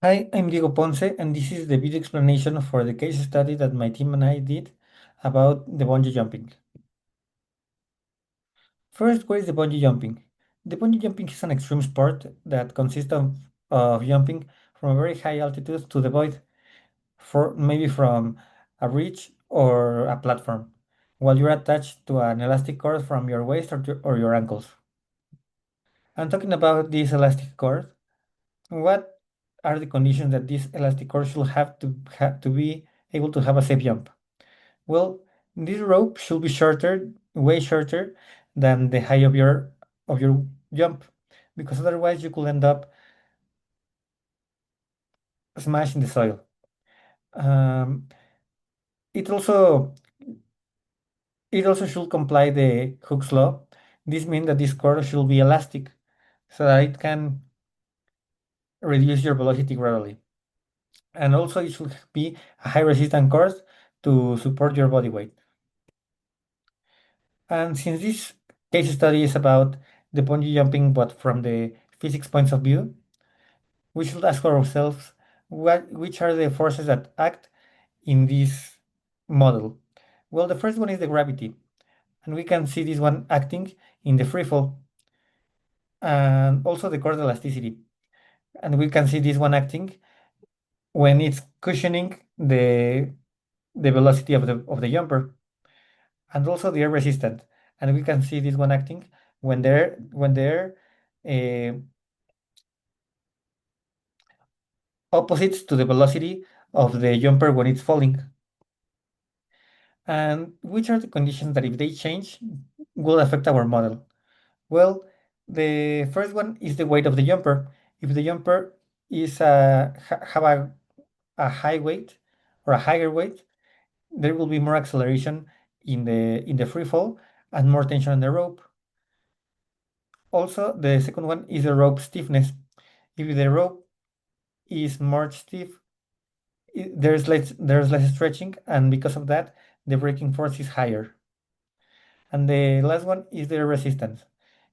Hi, I'm Diego Ponce, and this is the video explanation for the case study that my team and I did about the bungee jumping. First, what is the bungee jumping? The bungee jumping is an extreme sport that consists of jumping from a very high altitude to the void, for maybe from a bridge or a platform, while you're attached to an elastic cord from your waist or your ankles. And talking about this elastic cord, what are the conditions that this elastic cord should have to be able to have a safe jump? Well, this rope should be shorter, way shorter than the height of your jump, because otherwise you could end up smashed in the soil. Um, it also it also should comply the Hooke's law. This means that this cord should be elastic, so that it can reduce your velocity gradually. And also it should be a high resistance cord to support your body weight. And since this case study is about the bungee jumping, but from the physics points of view, we should ask ourselves which are the forces that act in this model. Well, the first one is the gravity, and we can see this one acting in the free fall, and also the cord elasticity, and we can see this one acting when it's cushioning the velocity of the jumper, and also the air resistant, and we can see this one acting when they're uh, opposites to the velocity of the jumper when it's falling. And which are the conditions that, if they change, will affect our model? Well, the first one is the weight of the jumper. If the jumper is have a high weight or a higher weight, there will be more acceleration in the free fall and more tension on the rope. Also, the second one is the rope stiffness. If the rope is more stiff, there's less stretching, and because of that, the braking force is higher. And the last one is the resistance.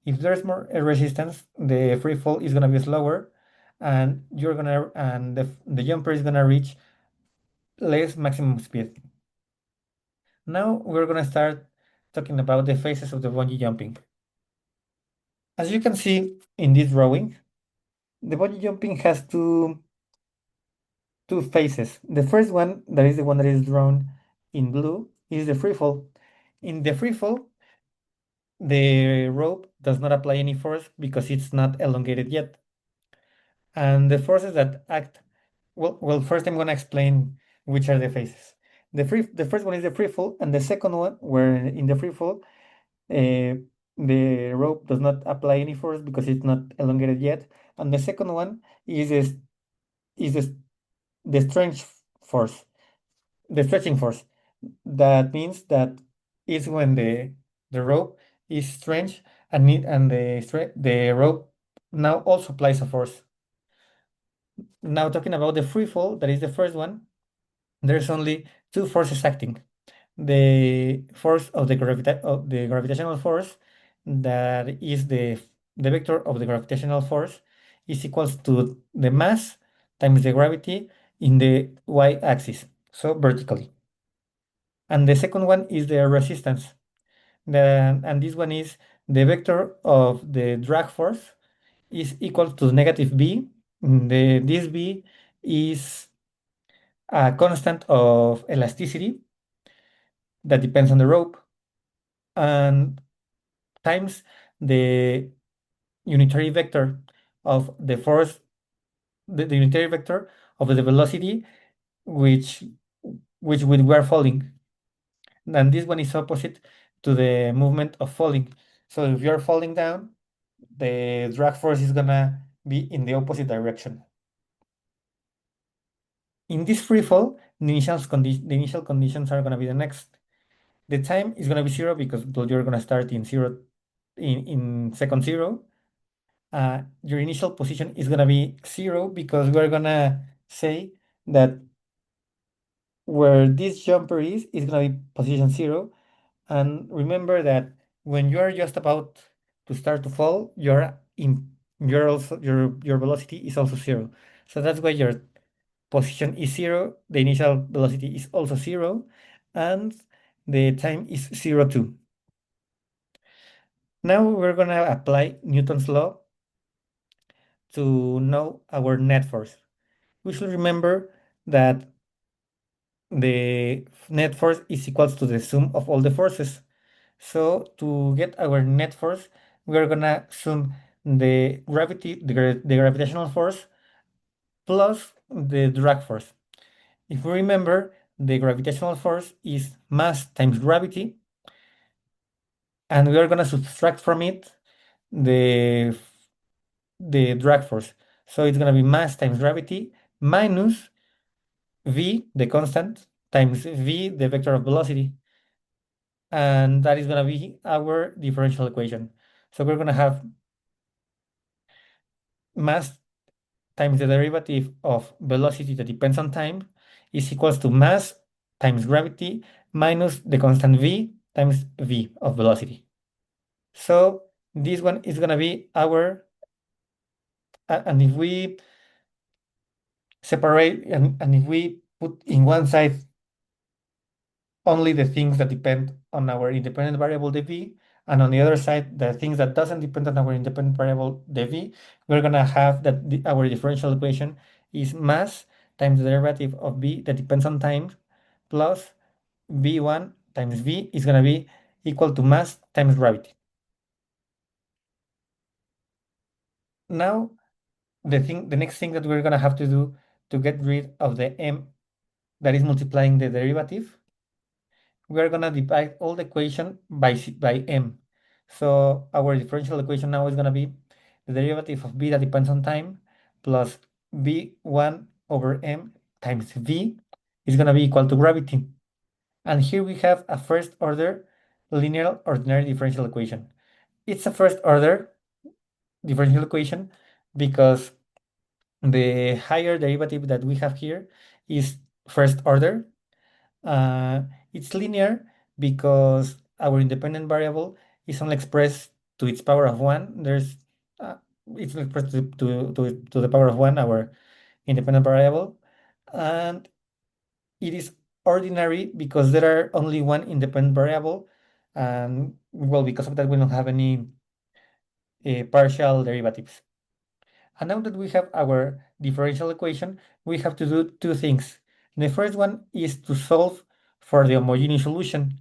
If there's more resistance, the free fall is gonna be slower, and the jumper is gonna reach less maximum speed. Now we're gonna start talking about the phases of the bungee jumping. As you can see in this drawing, the bungee jumping has two phases. The first one, that is the one that is drawn in blue, is the free fall. In the free fall, the rope does not apply any force because it's not elongated yet. And the forces that act, well, first I'm going to explain which are the phases. The first one is the free fall, and the second one, where in the free fall, the rope does not apply any force because it's not elongated yet. And the second one is the stretch force, the stretching force. That means that is when the rope is stretched, and the rope now also applies a force. Now talking about the free fall, that is the first one, there's only two forces acting. The force of the gravitational force, that is the vector of the gravitational force, is equals to the mass times the gravity in the y-axis, so vertically. And the second one is the resistance. And this one is the vector of the drag force is equal to negative b. This b is a constant of elasticity that depends on the rope, and times the unitary vector of the force, the unitary vector of the velocity which which we were falling. And this one is opposite to the movement of falling. So if you're falling down, the drag force is gonna be in the opposite direction. In this free fall, the initial conditions are gonna be the next. The time is gonna be zero because you're gonna start in zero, in second zero. Your initial position is gonna be zero because we're gonna say that where this jumper is gonna be position zero. And remember that when you are just about to start to fall, you're your velocity is also zero. So that's why your position is zero, the initial velocity is also zero, and the time is zero too. Now we're gonna apply Newton's law to know our net force. We should remember that the net force is equals to the sum of all the forces. So to get our net force, we're gonna sum the gravitational force plus the drag force. If we remember, the gravitational force is mass times gravity, and we are gonna subtract from it the the drag force. So it's gonna be mass times gravity minus v, the constant, times v, the vector of velocity, and that is gonna be our differential equation. So we're gonna have mass times the derivative of velocity that depends on time is equals to mass times gravity minus the constant v times v of velocity. So this one is gonna be our, and if we separate and if we put in one side only the things that depend on our independent variable the v, and on the other side the things that doesn't depend on our independent variable the v, we're gonna have that our differential equation is mass times the derivative of v that depends on time plus v1 times v is gonna be equal to mass times gravity. Now the next thing that we're gonna have to do to get rid of the m that is multiplying the derivative, we are gonna divide all the equation by m. So our differential equation now is gonna be the derivative of v that depends on time plus v1 over m times v is gonna be equal to gravity. And here we have a first order linear ordinary differential equation. It's a first order differential equation because the higher derivative that we have here is first order. Uh, it's linear because our independent variable is only expressed to its power of 1. It's expressed to the power of 1, our independent variable. And it is ordinary because there are only one independent variable. And well, because of that, we don't have any partial derivatives. And now that we have our differential equation, we have to do two things. The first one is to solve for the homogeneous solution.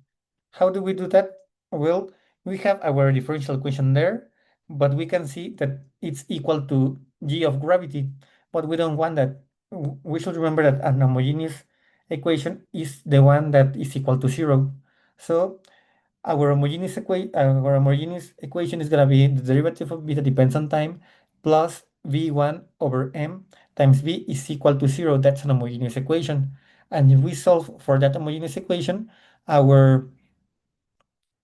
How do we do that? Well, we have our differential equation there, but we can see that it's equal to g of gravity, but we don't want that. We should remember that an homogeneous equation is the one that is equal to zero. So our homogeneous equation is gonna be the derivative of v that depends on time plus v1 over m times v is equal to zero. That's an homogeneous equation. And if we solve for that homogeneous equation, our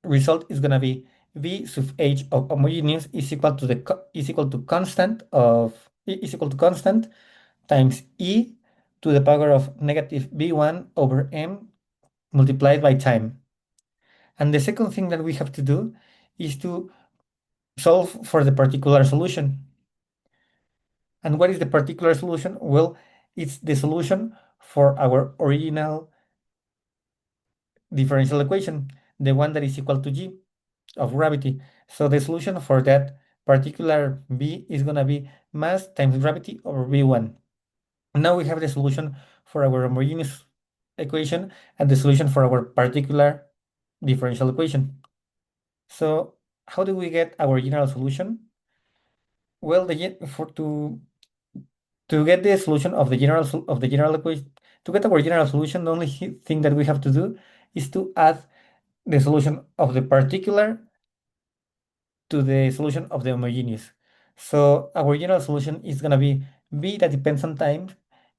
result is gonna be v sub h of homogeneous is equal to constant times e to the power of negative v1 over m multiplied by time. And the second thing that we have to do is to solve for the particular solution. And what is the particular solution? Well, it's the solution for our original differential equation, the one that is equal to g of gravity. So the solution for that particular v is going to be mass times gravity over v1. Now we have the solution for our homogeneous equation and the solution for our particular differential equation. So how do we get our general solution? Well, to get the solution of the general equation, to get our general solution, the only thing that we have to do is to add the solution of the particular to the solution of the homogeneous. So our general solution is going to be v that depends on time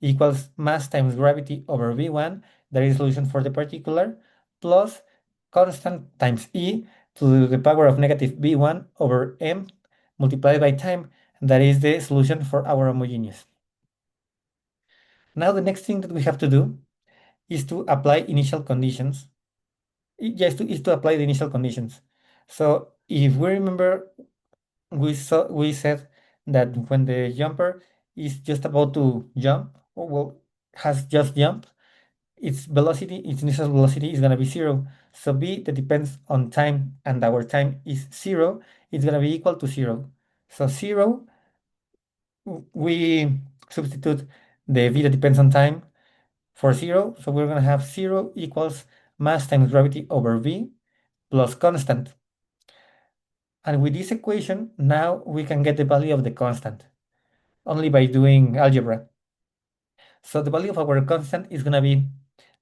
equals mass times gravity over v1, that is solution for the particular, plus constant times e to the power of negative v1 over m multiplied by time, that is the solution for our homogeneous. Now the next thing that we have to do is to apply initial conditions. Is to apply the initial conditions. So if we remember, we said that when the jumper is just about to jump, or well, has just jumped, its velocity, its initial velocity is going to be zero. So v that depends on time and our time is zero, it's going to be equal to zero. So zero, we substitute the v that depends on time for zero. So we're going to have zero equals mass times gravity over v plus constant. And with this equation, now we can get the value of the constant only by doing algebra. So the value of our constant is going to be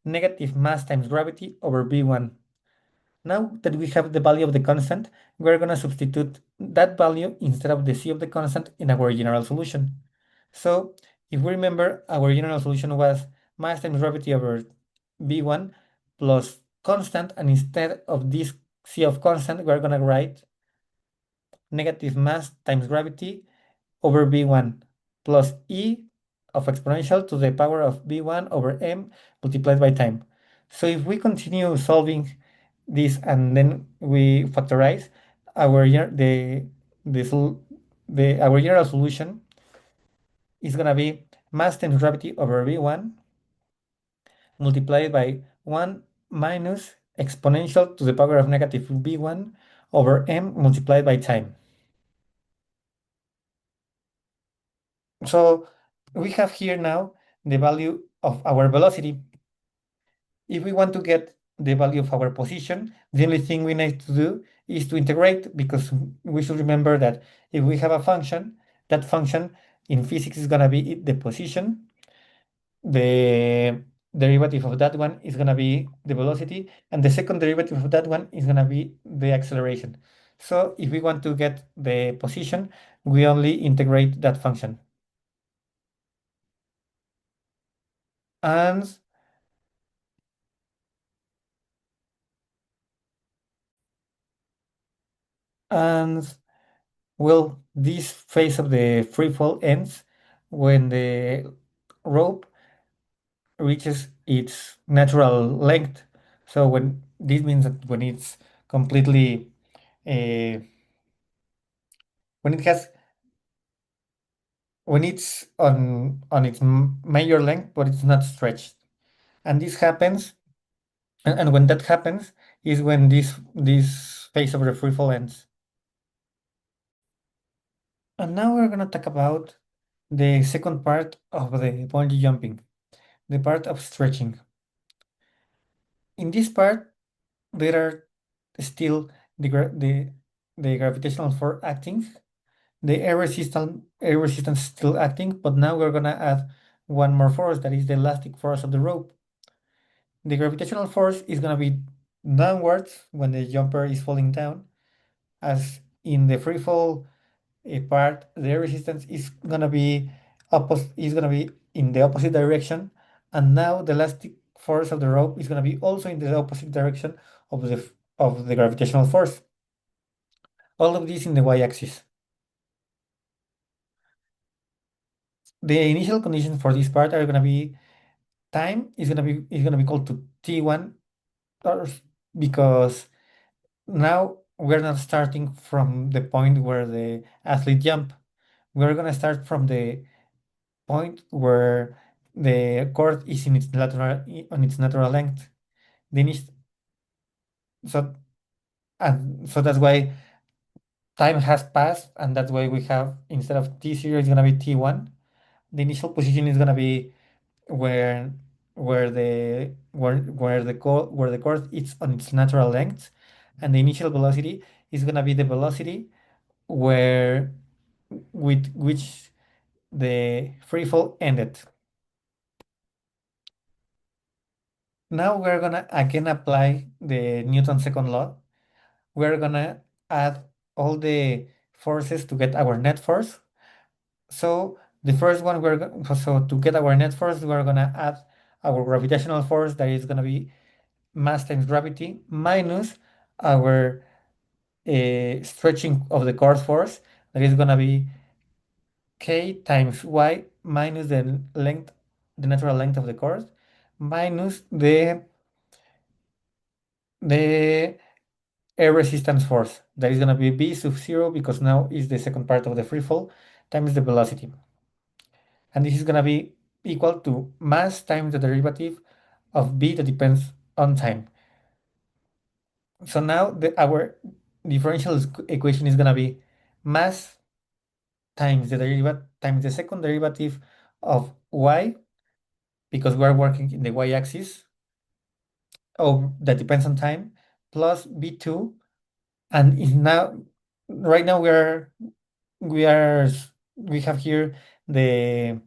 negative mass times gravity over v1. Now that we have the value of the constant, we're going to substitute that value instead of the c of the constant in our general solution. So if we remember, our general solution was mass times gravity over v1 plus constant, and instead of this c of constant, we're going to write negative mass times gravity over v1 plus e of exponential to the power of v1 over m multiplied by time. So if we continue solving this and then we factorize our the, sol- the our general solution is gonna be mass times gravity over v1 multiplied by 1 minus exponential to the power of negative v1 over m multiplied by time. So we have here now the value of our velocity. If we want to get the value of our position, the only thing we need to do is to integrate, because we should remember that if we have a function, that function in physics is going to be the position. The derivative of that one is going to be the velocity, and the second derivative of that one is going to be the acceleration. So if we want to get the position, we only integrate that function. And and well, this phase of the free fall ends when the rope reaches its natural length. So when this means that when it's completely uh, when it has when it's on its major length, but it's not stretched. And this happens, and when that happens is when this phase of the free fall ends. And now we're gonna talk about the second part of the bungee jumping, the part of stretching. In this part, there are still the gravitational force acting, the air resistance still acting, but now we're gonna add one more force, that is the elastic force of the rope. The gravitational force is gonna be downwards when the jumper is falling down, as in the free fall part, the air resistance is gonna be in the opposite direction, and now the elastic force of the rope is gonna be also in the opposite direction of the gravitational force. All of this in the y-axis. The initial conditions for this part are gonna be time is gonna be equal to t1 hours, because now we're not starting from the point where the athlete jump. We're gonna start from the point where the cord is in its on its natural length. The init- so and so that's why time has passed, and that's why we have, instead of t0, it's gonna be t1. The initial position is gonna be where where the cord is on its natural length, and the initial velocity is gonna be the velocity where with which the free fall ended. Now we're gonna again apply the Newton's second law. We're gonna add all the forces to get our net force. So the first one so to get our net force, we're gonna add our gravitational force, that is gonna be mass times gravity minus our stretching of the cord force, that is gonna be k times y minus the natural length of the cord, minus the air resistance force. That is going to be V sub 0, because now is the second part of the free fall. times the velocity. And this is going to be equal to mass times the derivative of b that depends on time. So now our differential equation is going to be mass times the derivative times the second derivative of y, because we are working in the y-axis, oh, that depends on time, plus b2. And is now right now we are we have here the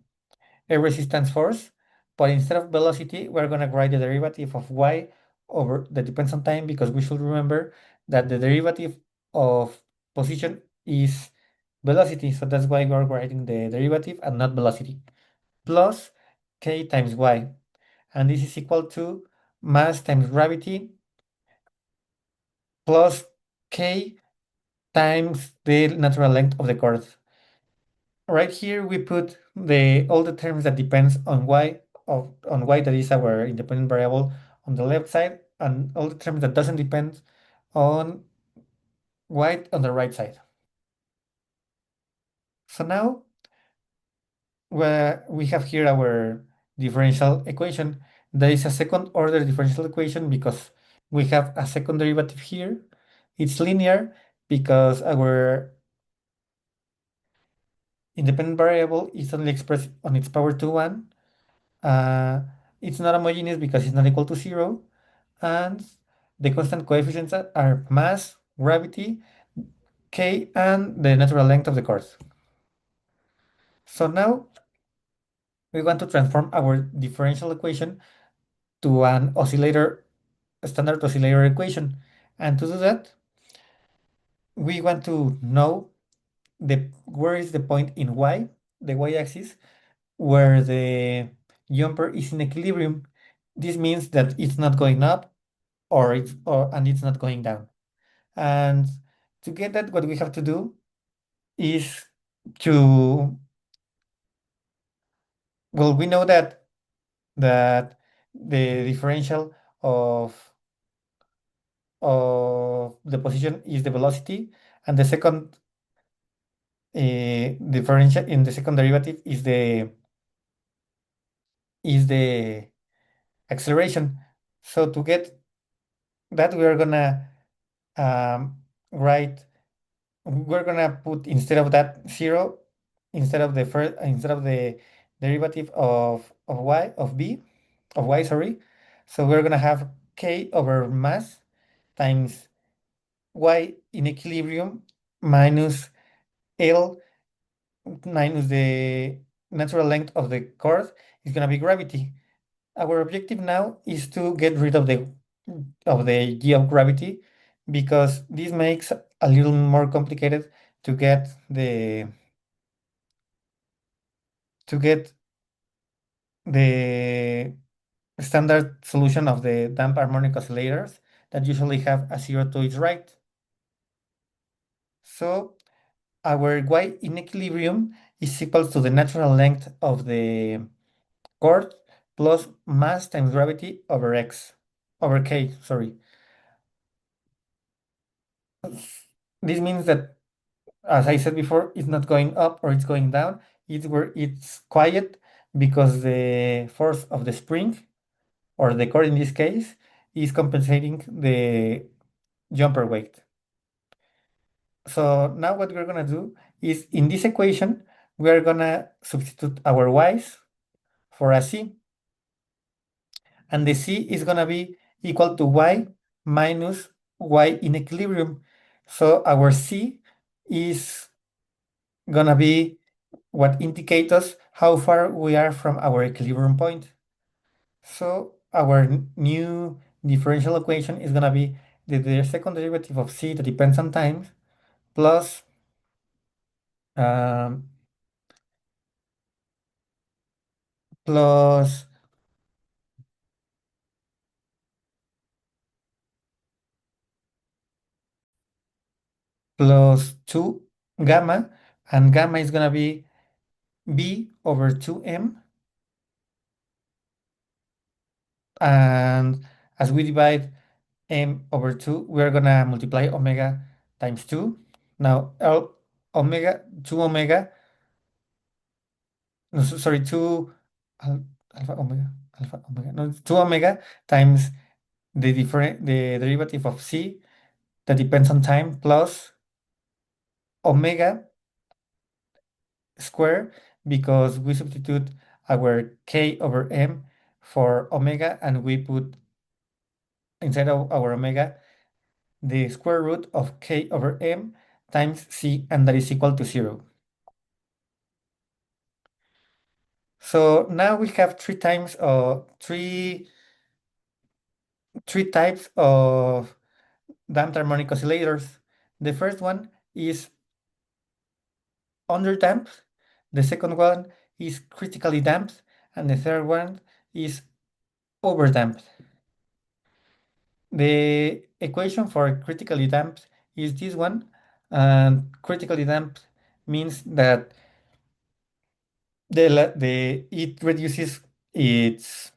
air resistance force, but instead of velocity, we're gonna write the derivative of y over that depends on time, because we should remember that the derivative of position is velocity. So that's why we're writing the derivative and not velocity, plus k times y. And this is equal to mass times gravity plus k times the natural length of the chord. Right here we put the all the terms that depends on y, on y, that is our independent variable, on the left side, and all the terms that doesn't depend on y on the right side. So now where we have here our differential equation, there is a second order differential equation because we have a second derivative here. It's linear because our independent variable is only expressed on its power to 1. Uh, it's not homogeneous because it's not equal to 0. And the constant coefficients are mass, gravity, k, and the natural length of the course. So now we want to transform our differential equation to an oscillator, a standard oscillator equation. And to do that, we want to know where is the point in y, the y-axis, where the jumper is in equilibrium. This means that it's not going up and it's not going down. And to get that, what we have to do is to, well, we know that the differential of the position is the velocity, and the second differential in the second derivative is the acceleration. So to get that, we are gonna write, we're gonna put instead of that 0, instead of the derivative of y of b of y, sorry. So we're gonna have k over mass times y in equilibrium minus l minus the natural length of the chord is gonna be gravity. Our objective now is to get rid of the g of gravity, because this makes a little more complicated to get the standard solution of the damp harmonic oscillators that usually have a 0 to its right. So our y in equilibrium is equal to the natural length of the chord plus mass times gravity over k, sorry. This means that, as I said before, it's not going up or it's going down. It's where it's quiet, because the force of the spring, or the core in this case, is compensating the jumper weight. So now what we're gonna do is, in this equation, we're gonna substitute our y's for a c, and the c is gonna be equal to y minus y in equilibrium. So our c is gonna be what indicates us how far we are from our equilibrium point. So our new differential equation is gonna be the second derivative of c that depends on time, plus um, plus plus 2 gamma, and gamma is gonna be b over 2m, and as we divide m over 2, we're gonna multiply omega times 2. Now omega 2 omega no, sorry, 2 alpha omega, alpha omega, no, 2 omega times the derivative of c that depends on time plus omega square because we substitute our k over m for omega and we put inside of our omega the square root of k over m times c, and that is equal to 0. So now we have three types of damped harmonic oscillators. The first one is underdamped, the second one is critically damped, and the third one is overdamped. The equation for critically damped is this one, and critically damped means that it reduces its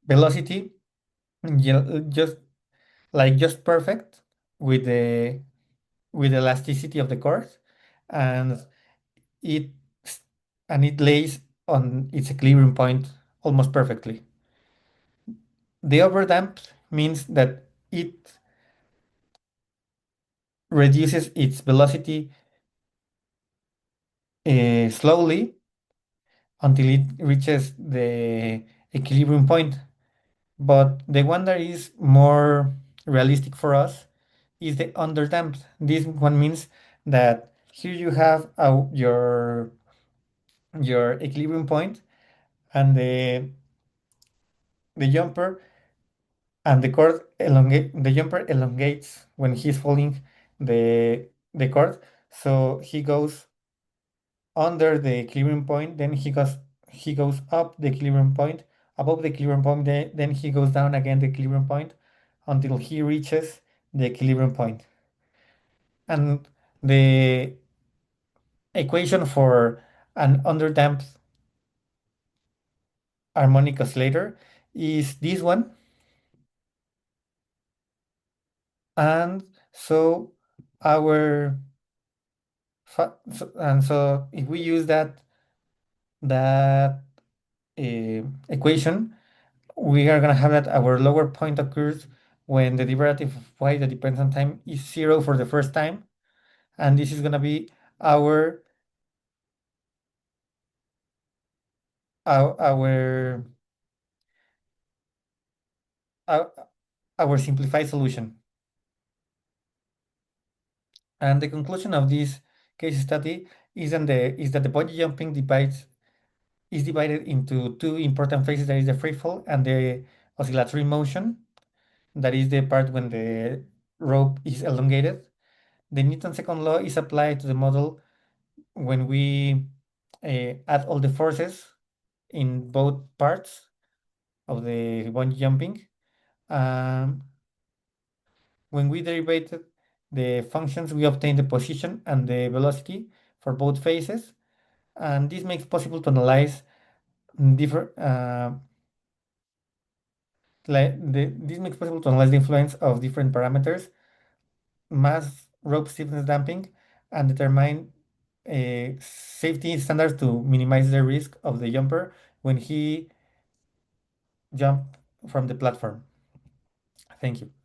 velocity just just perfect with the elasticity of the cord, and it it lays on its equilibrium point almost perfectly. The overdamped means that it reduces its velocity slowly until it reaches the equilibrium point. But the one that is more realistic for us is the underdamped. This one means that here you have your equilibrium point, and the jumper and the jumper elongates when he's following the cord. So he goes under the equilibrium point, then he goes up the equilibrium point, above the equilibrium point, then he goes down again the equilibrium point until he reaches the equilibrium point. And the equation for an underdamped harmonic oscillator is this one. And so our so if we use that equation, we are going to have that our lower point occurs when the derivative of y that depends on time is 0 for the first time, and this is going to be our our our our, our simplified solution. And the conclusion of this case study is that the bungee jumping is divided into two important phases. That is the free fall and the oscillatory motion. That is the part when the rope is elongated. The Newton's second law is applied to the model when we add all the forces in both parts of the bungee jumping. Um, when we derivated the functions, we obtain the position and the velocity for both phases, and this makes possible to analyze different this makes possible to analyze the influence of different parameters, mass, rope stiffness damping, and determine safety standards to minimize the risk of the jumper when he jump from the platform. Thank you.